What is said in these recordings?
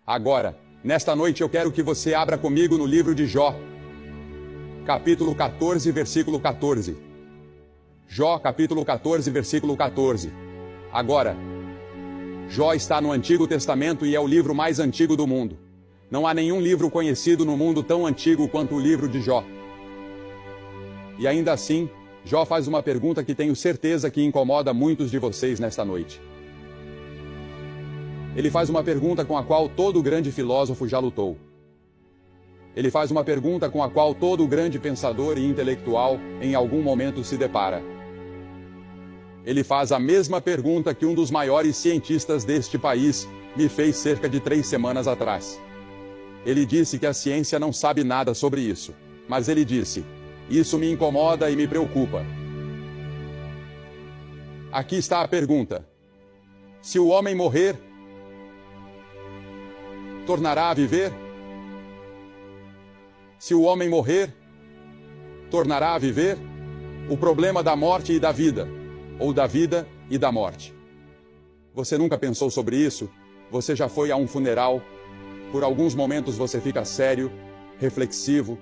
Agora, nesta noite eu quero que você abra comigo no livro de Jó, capítulo 14, versículo 14. Jó, capítulo 14, versículo 14. Agora, Jó está no Antigo Testamento e é o livro mais antigo do mundo. Não há nenhum livro conhecido no mundo tão antigo quanto o livro de Jó. E ainda assim, Jó faz uma pergunta que tenho certeza que incomoda muitos de vocês nesta noite. Ele faz uma pergunta com a qual todo grande filósofo já lutou. Ele faz uma pergunta com a qual todo grande pensador e intelectual em algum momento se depara. Ele faz a mesma pergunta que um dos maiores cientistas deste país me fez cerca de 3 semanas atrás. Ele disse que a ciência não sabe nada sobre isso, mas ele disse: isso me incomoda e me preocupa. Aqui está a pergunta: se o homem morrer, tornará a viver? Se o homem morrer, tornará a viver? O problema da morte e da vida, ou da vida e da morte. Você nunca pensou sobre isso? Você já foi a um funeral? Por alguns momentos você fica sério, reflexivo.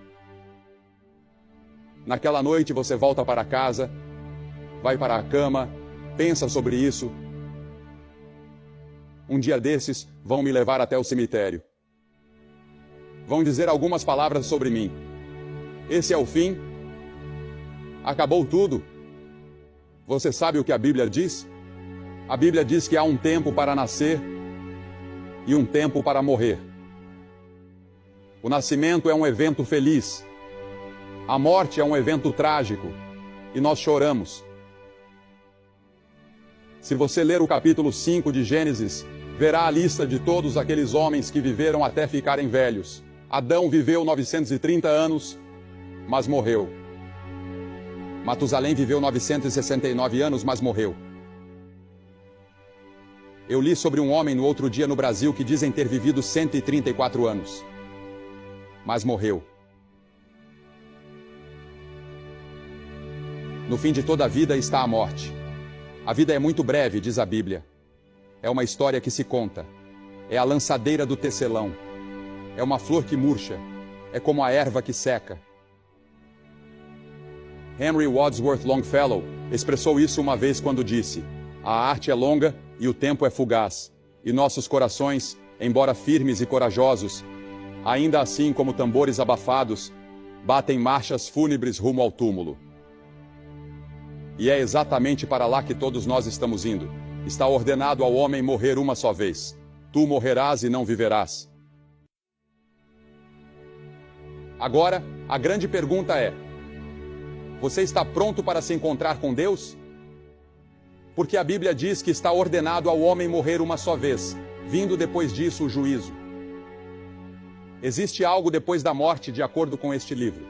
Naquela noite você volta para casa, vai para a cama, pensa sobre isso. Um dia desses, vão me levar até o cemitério. Vão dizer algumas palavras sobre mim. Esse é o fim? Acabou tudo? Você sabe o que a Bíblia diz? A Bíblia diz que há um tempo para nascer e um tempo para morrer. O nascimento é um evento feliz. A morte é um evento trágico. E nós choramos. Se você ler o capítulo 5 de Gênesis, verá a lista de todos aqueles homens que viveram até ficarem velhos. Adão viveu 930 anos, mas morreu. Matusalém viveu 969 anos, mas morreu. Eu li sobre um homem no outro dia no Brasil que dizem ter vivido 134 anos, mas morreu. No fim de toda a vida está a morte. A vida é muito breve, diz a Bíblia. É uma história que se conta. É a lançadeira do tecelão. É uma flor que murcha. É como a erva que seca. Henry Wadsworth Longfellow expressou isso uma vez quando disse: a arte é longa e o tempo é fugaz. E nossos corações, embora firmes e corajosos, ainda assim como tambores abafados, batem marchas fúnebres rumo ao túmulo. E é exatamente para lá que todos nós estamos indo. Está ordenado ao homem morrer uma só vez. Tu morrerás e não viverás. Agora, a grande pergunta é: você está pronto para se encontrar com Deus? Porque a Bíblia diz que está ordenado ao homem morrer uma só vez, vindo depois disso o juízo. Existe algo depois da morte de acordo com este livro.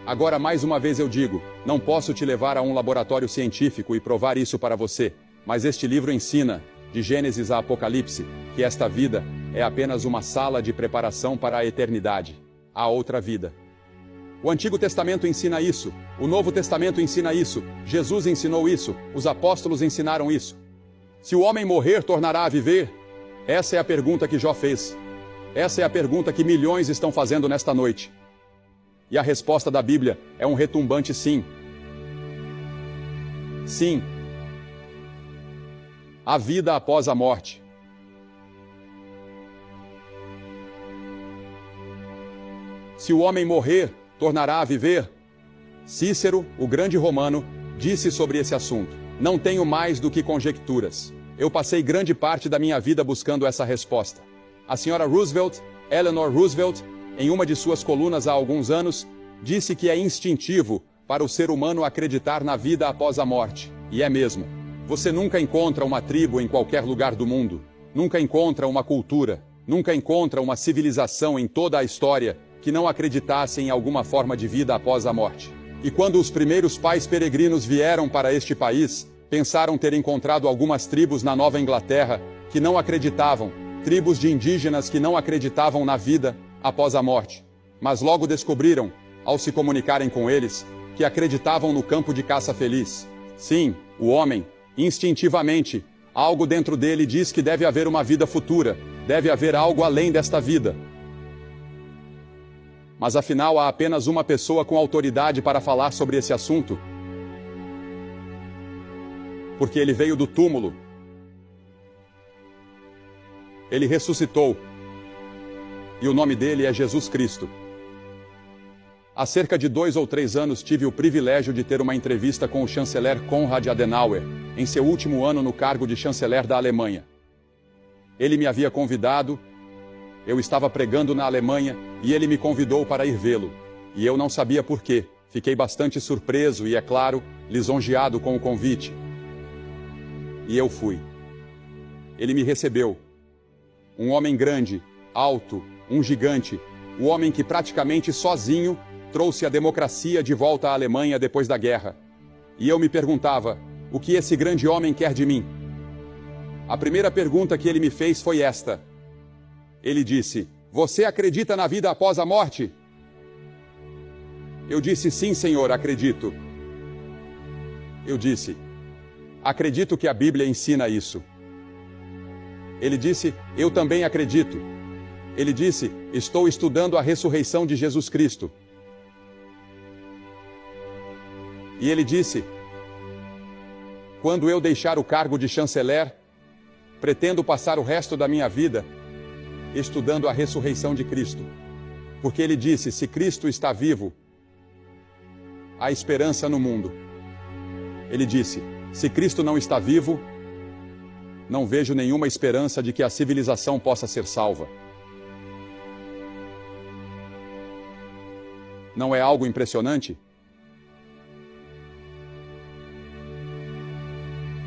Agora, mais uma vez eu digo, não posso te levar a um laboratório científico e provar isso para você, mas este livro ensina, de Gênesis a Apocalipse, que esta vida é apenas uma sala de preparação para a eternidade, a outra vida. O Antigo Testamento ensina isso, o Novo Testamento ensina isso, Jesus ensinou isso, os apóstolos ensinaram isso. Se o homem morrer, tornará a viver? Essa é a pergunta que Jó fez. Essa é a pergunta que milhões estão fazendo nesta noite. E a resposta da Bíblia é um retumbante sim. Sim. A vida após a morte. Se o homem morrer, tornará a viver? Cícero, o grande romano, disse sobre esse assunto: não tenho mais do que conjecturas. Eu passei grande parte da minha vida buscando essa resposta. A senhora Roosevelt, Eleanor Roosevelt, em uma de suas colunas há alguns anos, disse que é instintivo para o ser humano acreditar na vida após a morte. E é mesmo. Você nunca encontra uma tribo em qualquer lugar do mundo, nunca encontra uma cultura, nunca encontra uma civilização em toda a história que não acreditasse em alguma forma de vida após a morte. E quando os primeiros pais peregrinos vieram para este país, pensaram ter encontrado algumas tribos na Nova Inglaterra que não acreditavam, tribos de indígenas que não acreditavam na vida após a morte. Mas logo descobriram, ao se comunicarem com eles, que acreditavam no campo de caça feliz. Sim, o homem, instintivamente, algo dentro dele diz que deve haver uma vida futura, Deve haver algo além desta vida. Mas afinal há apenas uma pessoa com autoridade para falar sobre esse assunto. Porque ele veio do túmulo. Ele ressuscitou. E o nome dele é Jesus Cristo. Há cerca de 2 ou 3 anos tive o privilégio de ter uma entrevista com o chanceler Konrad Adenauer, em seu último ano no cargo de chanceler da Alemanha. Ele me havia convidado, eu estava pregando na Alemanha, e ele me convidou para ir vê-lo. E eu não sabia por quê. Fiquei bastante surpreso e, é claro, lisonjeado com o convite. E eu fui. Ele me recebeu. Um homem grande, alto, um gigante, o homem que praticamente sozinho trouxe a democracia de volta à Alemanha depois da guerra. E eu me perguntava, o que esse grande homem quer de mim? A primeira pergunta que ele me fez foi esta. Ele disse, você acredita na vida após a morte? Eu disse, sim, senhor, acredito. Eu disse, acredito que a Bíblia ensina isso. Ele disse, eu também acredito. Ele disse, estou estudando a ressurreição de Jesus Cristo. E ele disse, quando eu deixar o cargo de chanceler, pretendo passar o resto da minha vida estudando a ressurreição de Cristo. Porque ele disse, se Cristo está vivo, há esperança no mundo. Ele disse, se Cristo não está vivo, não vejo nenhuma esperança de que a civilização possa ser salva. Não é algo impressionante?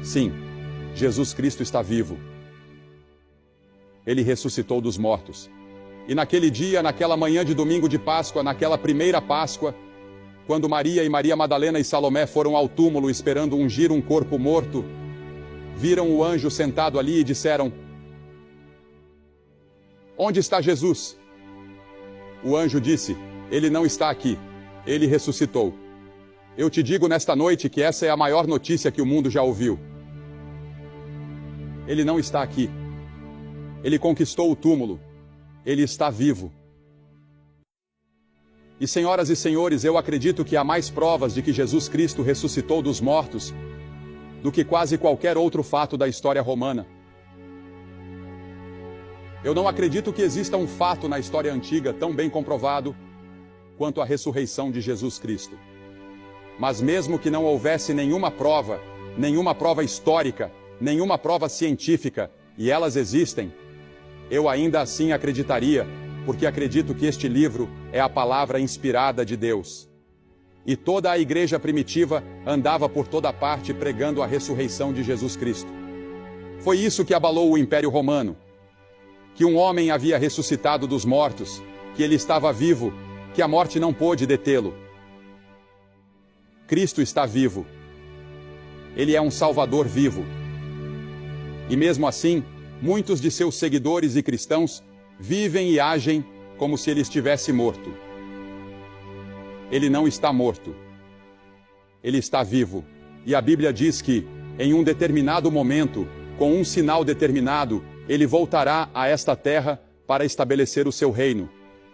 Sim, Jesus Cristo está vivo. Ele ressuscitou dos mortos. E naquele dia, naquela manhã de domingo de Páscoa, naquela primeira Páscoa, quando Maria e Maria Madalena e Salomé foram ao túmulo esperando ungir um corpo morto, viram o anjo sentado ali e disseram, onde está Jesus? O anjo disse, ele não está aqui, ele ressuscitou. Eu te digo nesta noite que essa é a maior notícia que o mundo já ouviu. Ele não está aqui. Ele conquistou o túmulo. Ele está vivo. E senhoras e senhores, eu acredito que há mais provas de que Jesus Cristo ressuscitou dos mortos do que quase qualquer outro fato da história romana. Eu não acredito que exista um fato na história antiga tão bem comprovado quanto a ressurreição de Jesus Cristo. Mas mesmo que não houvesse nenhuma prova histórica, nenhuma prova científica, e elas existem, eu ainda assim acreditaria, porque acredito que este livro é a palavra inspirada de Deus. E toda a igreja primitiva andava por toda parte pregando a ressurreição de Jesus Cristo. Foi isso que abalou o Império Romano. Que um homem havia ressuscitado dos mortos, que ele estava vivo, que a morte não pôde detê-lo. Cristo está vivo. Ele é um Salvador vivo. E mesmo assim, muitos de seus seguidores e cristãos vivem e agem como se ele estivesse morto. Ele não está morto. Ele está vivo. E a Bíblia diz que, em um determinado momento, com um sinal determinado, ele voltará a esta terra para estabelecer o seu reino.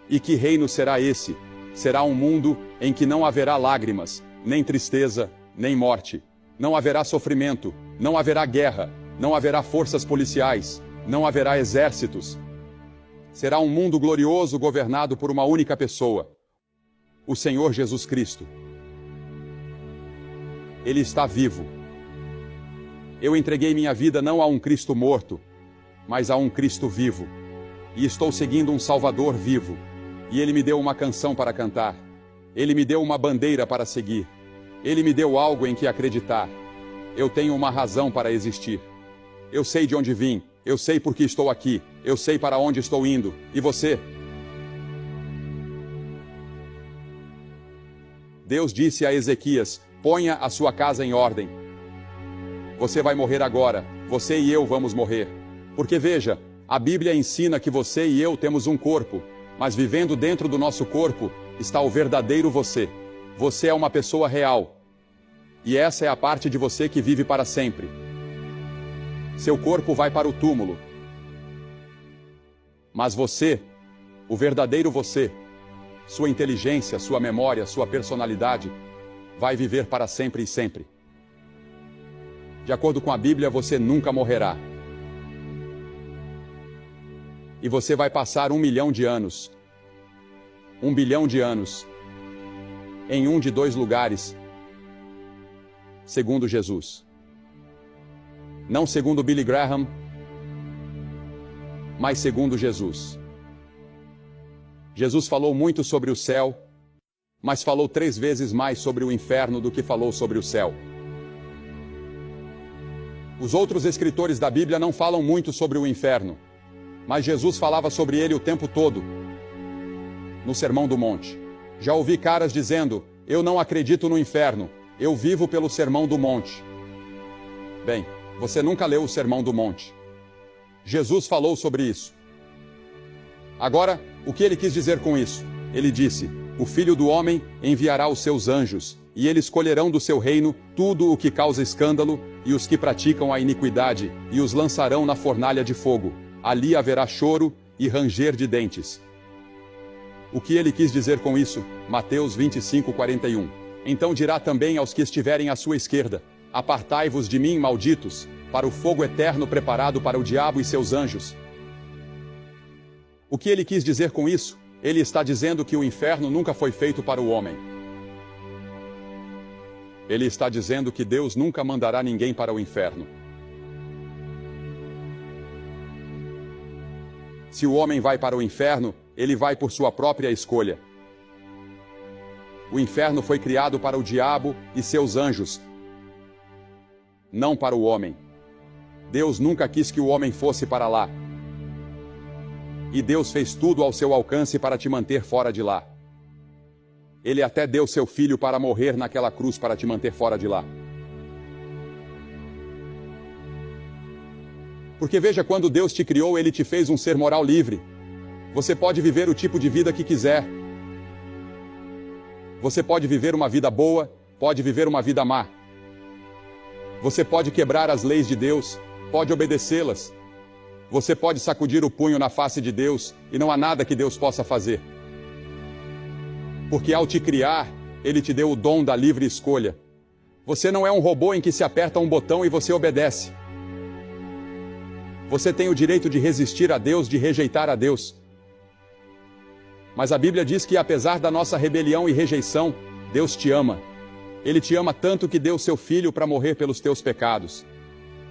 E que reino será esse? Será um mundo em que não haverá lágrimas, nem tristeza, nem morte. Não haverá sofrimento, não haverá guerra, não haverá forças policiais, não haverá exércitos. Será um mundo glorioso governado por uma única pessoa, o Senhor Jesus Cristo. Ele está vivo. Eu entreguei minha vida não a um Cristo morto, mas a um Cristo vivo. E estou seguindo um Salvador vivo. E Ele me deu uma canção para cantar. Ele me deu uma bandeira para seguir. Ele me deu algo em que acreditar. Eu tenho uma razão para existir. Eu sei de onde vim. Eu sei por que estou aqui. Eu sei para onde estou indo. E você? Deus disse a Ezequias, ponha a sua casa em ordem. Você vai morrer agora. Você e eu vamos morrer. Porque veja, a Bíblia ensina que você e eu temos um corpo, mas vivendo dentro do nosso corpo está o verdadeiro você. Você é uma pessoa real. E essa é a parte de você que vive para sempre. Seu corpo vai para o túmulo. Mas você, o verdadeiro você, sua inteligência, sua memória, sua personalidade, vai viver para sempre e sempre. De acordo com a Bíblia, você nunca morrerá. E você vai passar 1 milhão de anos, 1 bilhão de anos, em um de 2 lugares, segundo Jesus. Não segundo Billy Graham, mas segundo Jesus. Jesus falou muito sobre o céu, mas falou 3 vezes mais sobre o inferno do que falou sobre o céu. Os outros escritores da Bíblia não falam muito sobre o inferno, mas Jesus falava sobre ele o tempo todo, no Sermão do Monte. Já ouvi caras dizendo, eu não acredito no inferno, eu vivo pelo Sermão do Monte. Bem, você nunca leu o Sermão do Monte. Jesus falou sobre isso. Agora, o que ele quis dizer com isso? Ele disse, o Filho do Homem enviará os seus anjos, e eles colherão do seu reino tudo o que causa escândalo, e os que praticam a iniquidade, e os lançarão na fornalha de fogo. Ali haverá choro e ranger de dentes. O que ele quis dizer com isso? Mateus 25:41. Então dirá também aos que estiverem à sua esquerda, apartai-vos de mim, malditos, para o fogo eterno preparado para o diabo e seus anjos. O que ele quis dizer com isso? Ele está dizendo que o inferno nunca foi feito para o homem. Ele está dizendo que Deus nunca mandará ninguém para o inferno. Se o homem vai para o inferno, ele vai por sua própria escolha. O inferno foi criado para o diabo e seus anjos, não para o homem. Deus nunca quis que o homem fosse para lá. E Deus fez tudo ao seu alcance para te manter fora de lá. Ele até deu seu filho para morrer naquela cruz para te manter fora de lá. Porque veja, quando Deus te criou, Ele te fez um ser moral livre. Você pode viver o tipo de vida que quiser. Você pode viver uma vida boa, pode viver uma vida má. Você pode quebrar as leis de Deus, pode obedecê-las. Você pode sacudir o punho na face de Deus e não há nada que Deus possa fazer. Porque ao te criar, Ele te deu o dom da livre escolha. Você não é um robô em que se aperta um botão e você obedece. Você tem o direito de resistir a Deus, de rejeitar a Deus. Mas a Bíblia diz que apesar da nossa rebelião e rejeição, Deus te ama. Ele te ama tanto que deu seu Filho para morrer pelos teus pecados.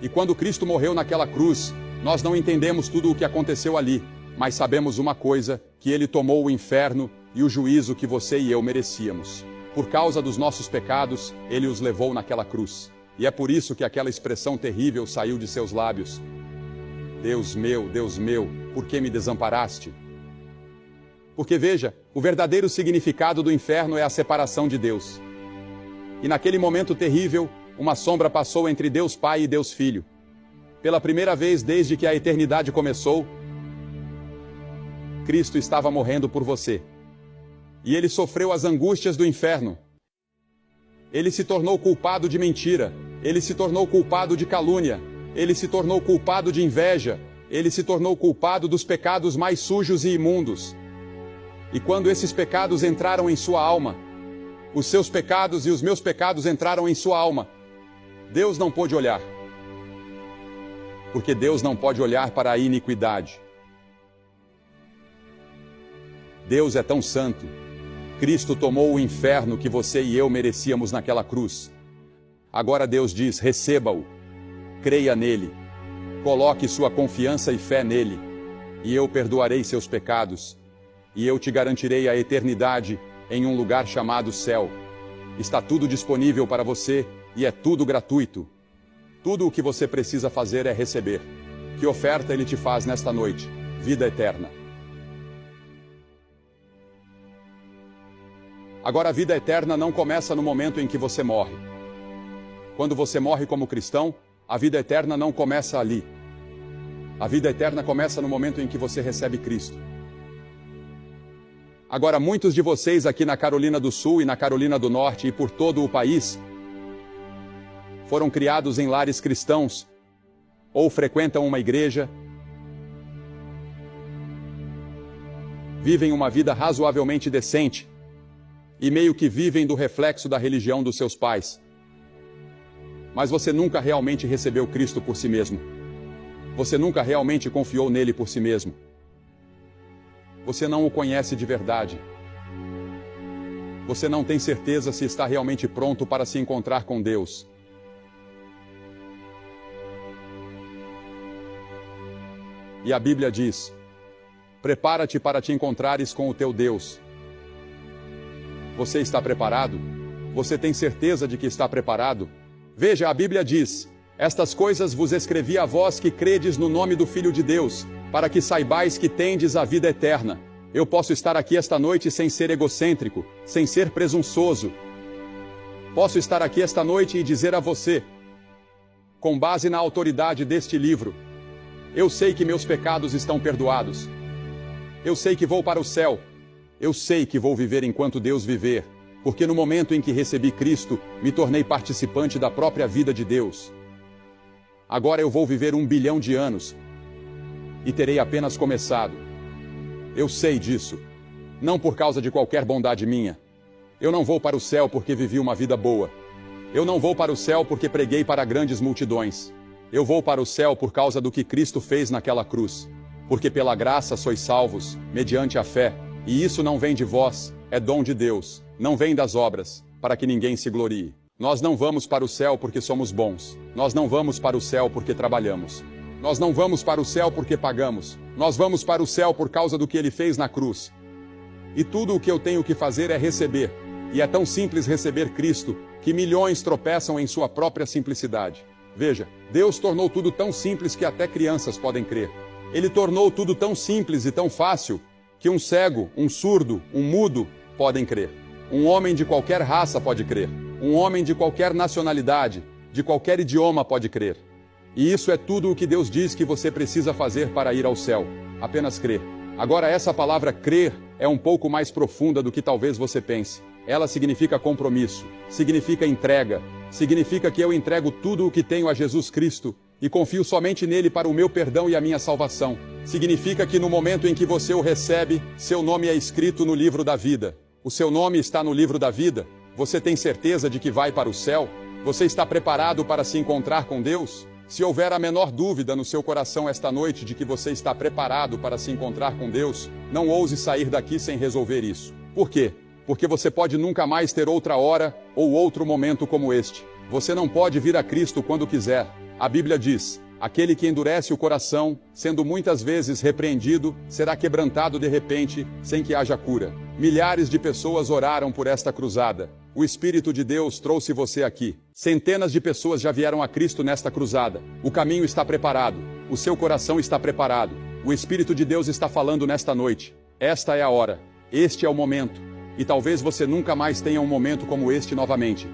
E quando Cristo morreu naquela cruz, nós não entendemos tudo o que aconteceu ali, mas sabemos uma coisa, que Ele tomou o inferno e o juízo que você e eu merecíamos. Por causa dos nossos pecados, Ele os levou naquela cruz. E é por isso que aquela expressão terrível saiu de seus lábios. Deus meu, por que me desamparaste? Porque veja, o verdadeiro significado do inferno é a separação de Deus. E naquele momento terrível, uma sombra passou entre Deus Pai e Deus Filho. Pela primeira vez desde que a eternidade começou, Cristo estava morrendo por você. E Ele sofreu as angústias do inferno. Ele se tornou culpado de mentira. Ele se tornou culpado de calúnia. Ele se tornou culpado de inveja. Ele se tornou culpado dos pecados mais sujos e imundos. E quando esses pecados entraram em sua alma, os seus pecados e os meus pecados entraram em sua alma, Deus não pôde olhar. Porque Deus não pode olhar para a iniquidade. Deus é tão santo. Cristo tomou o inferno que você e eu merecíamos naquela cruz. Agora Deus diz, receba-o. Creia nele, coloque sua confiança e fé nele, e eu perdoarei seus pecados, e eu te garantirei a eternidade em um lugar chamado céu. Está tudo disponível para você e é tudo gratuito. Tudo o que você precisa fazer é receber. Que oferta Ele te faz nesta noite? Vida eterna. Agora, a vida eterna não começa no momento em que você morre. Quando você morre como cristão, a vida eterna não começa ali. A vida eterna começa no momento em que você recebe Cristo. Agora, muitos de vocês aqui na Carolina do Sul e na Carolina do Norte e por todo o país foram criados em lares cristãos ou frequentam uma igreja vivem uma vida razoavelmente decente e meio que vivem do reflexo da religião dos seus pais. Mas você nunca realmente recebeu Cristo por si mesmo. Você nunca realmente confiou nele por si mesmo. Você não o conhece de verdade. Você não tem certeza se está realmente pronto para se encontrar com Deus. E a Bíblia diz: prepara-te para te encontrares com o teu Deus. Você está preparado? Você tem certeza de que está preparado? Veja, a Bíblia diz: estas coisas vos escrevi a vós que credes no nome do Filho de Deus, para que saibais que tendes a vida eterna. Eu posso estar aqui esta noite sem ser egocêntrico, sem ser presunçoso. Posso estar aqui esta noite e dizer a você, com base na autoridade deste livro: eu sei que meus pecados estão perdoados. Eu sei que vou para o céu. Eu sei que vou viver enquanto Deus viver, porque no momento em que recebi Cristo, me tornei participante da própria vida de Deus. Agora eu vou viver 1 bilhão de anos e terei apenas começado. Eu sei disso, não por causa de qualquer bondade minha. Eu não vou para o céu porque vivi uma vida boa. Eu não vou para o céu porque preguei para grandes multidões. Eu vou para o céu por causa do que Cristo fez naquela cruz. Porque pela graça sois salvos, mediante a fé. E isso não vem de vós, é dom de Deus. Não vem das obras, para que ninguém se glorie. Nós não vamos para o céu porque somos bons. Nós não vamos para o céu porque trabalhamos. Nós não vamos para o céu porque pagamos. Nós vamos para o céu por causa do que Ele fez na cruz. E tudo o que eu tenho que fazer é receber. E é tão simples receber Cristo, que milhões tropeçam em sua própria simplicidade. Veja, Deus tornou tudo tão simples que até crianças podem crer. Ele tornou tudo tão simples e tão fácil que um cego, um surdo, um mudo podem crer. Um homem de qualquer raça pode crer. Um homem de qualquer nacionalidade, de qualquer idioma pode crer. E isso é tudo o que Deus diz que você precisa fazer para ir ao céu. Apenas crer. Agora, essa palavra crer é um pouco mais profunda do que talvez você pense. Ela significa compromisso, significa entrega, significa que eu entrego tudo o que tenho a Jesus Cristo e confio somente nele para o meu perdão e a minha salvação. Significa que no momento em que você o recebe, seu nome é escrito no livro da vida. O seu nome está no livro da vida. Você tem certeza de que vai para o céu? Você está preparado para se encontrar com Deus? Se houver a menor dúvida no seu coração esta noite de que você está preparado para se encontrar com Deus, não ouse sair daqui sem resolver isso. Por quê? Porque você pode nunca mais ter outra hora ou outro momento como este. Você não pode vir a Cristo quando quiser. A Bíblia diz: aquele que endurece o coração, sendo muitas vezes repreendido, será quebrantado de repente, sem que haja cura. Milhares de pessoas oraram por esta cruzada. O Espírito de Deus trouxe você aqui. Centenas de pessoas já vieram a Cristo nesta cruzada. O caminho está preparado. O seu coração está preparado. O Espírito de Deus está falando nesta noite. Esta é a hora. Este é o momento. E talvez você nunca mais tenha um momento como este novamente.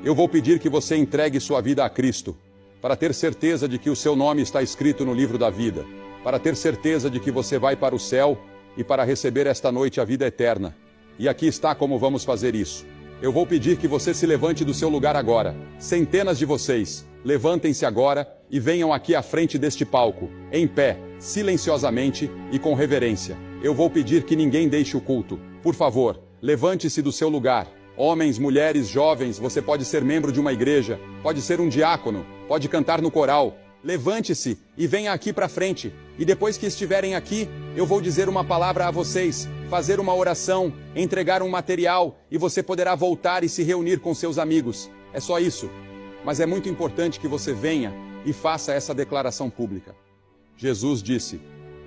Eu vou pedir que você entregue sua vida a Cristo, para ter certeza de que o seu nome está escrito no livro da vida, para ter certeza de que você vai para o céu e para receber esta noite a vida eterna. E aqui está como vamos fazer isso. Eu vou pedir que você se levante do seu lugar agora. Centenas de vocês, levantem-se agora e venham aqui à frente deste palco, em pé, silenciosamente e com reverência. Eu vou pedir que ninguém deixe o culto. Por favor, levante-se do seu lugar. Homens, mulheres, jovens, você pode ser membro de uma igreja, pode ser um diácono, pode cantar no coral. Levante-se e venha aqui para frente. E depois que estiverem aqui, eu vou dizer uma palavra a vocês, fazer uma oração, entregar um material e você poderá voltar e se reunir com seus amigos. É só isso. Mas é muito importante que você venha e faça essa declaração pública. Jesus disse: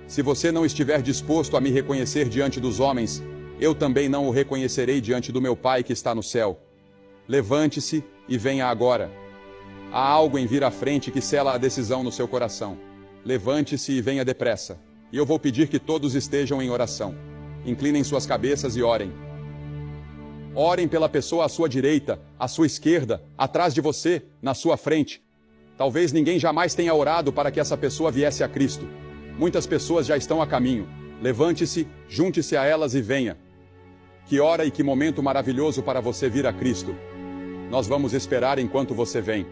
se você não estiver disposto a me reconhecer diante dos homens, eu também não o reconhecerei diante do meu Pai que está no céu. Levante-se e venha agora. Há algo em vir à frente que sela a decisão no seu coração. Levante-se e venha depressa. E eu vou pedir que todos estejam em oração. Inclinem suas cabeças e orem. Orem pela pessoa à sua direita, à sua esquerda, atrás de você, na sua frente. Talvez ninguém jamais tenha orado para que essa pessoa viesse a Cristo. Muitas pessoas já estão a caminho. Levante-se, junte-se a elas e venha. Que hora e que momento maravilhoso para você vir a Cristo. Nós vamos esperar enquanto você vem.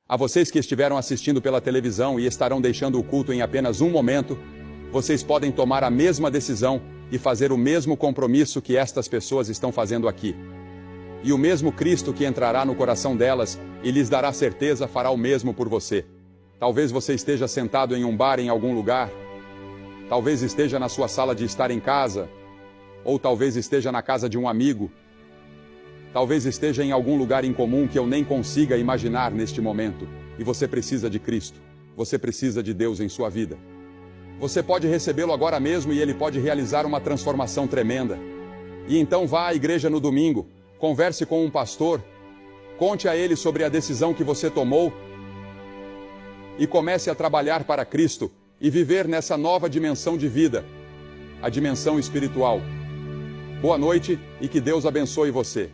A vocês que estiveram assistindo pela televisão e estarão deixando o culto em apenas um momento, vocês podem tomar a mesma decisão e fazer o mesmo compromisso que estas pessoas estão fazendo aqui. E o mesmo Cristo que entrará no coração delas e lhes dará certeza fará o mesmo por você. Talvez você esteja sentado em um bar em algum lugar, talvez esteja na sua sala de estar em casa, ou talvez esteja na casa de um amigo, talvez esteja em algum lugar em comum que eu nem consiga imaginar neste momento, e você precisa de Cristo, você precisa de Deus em sua vida. Você pode recebê-lo agora mesmo e ele pode realizar uma transformação tremenda. E então vá à igreja no domingo, converse com um pastor, conte a ele sobre a decisão que você tomou e comece a trabalhar para Cristo e viver nessa nova dimensão de vida, a dimensão espiritual. Boa noite e que Deus abençoe você.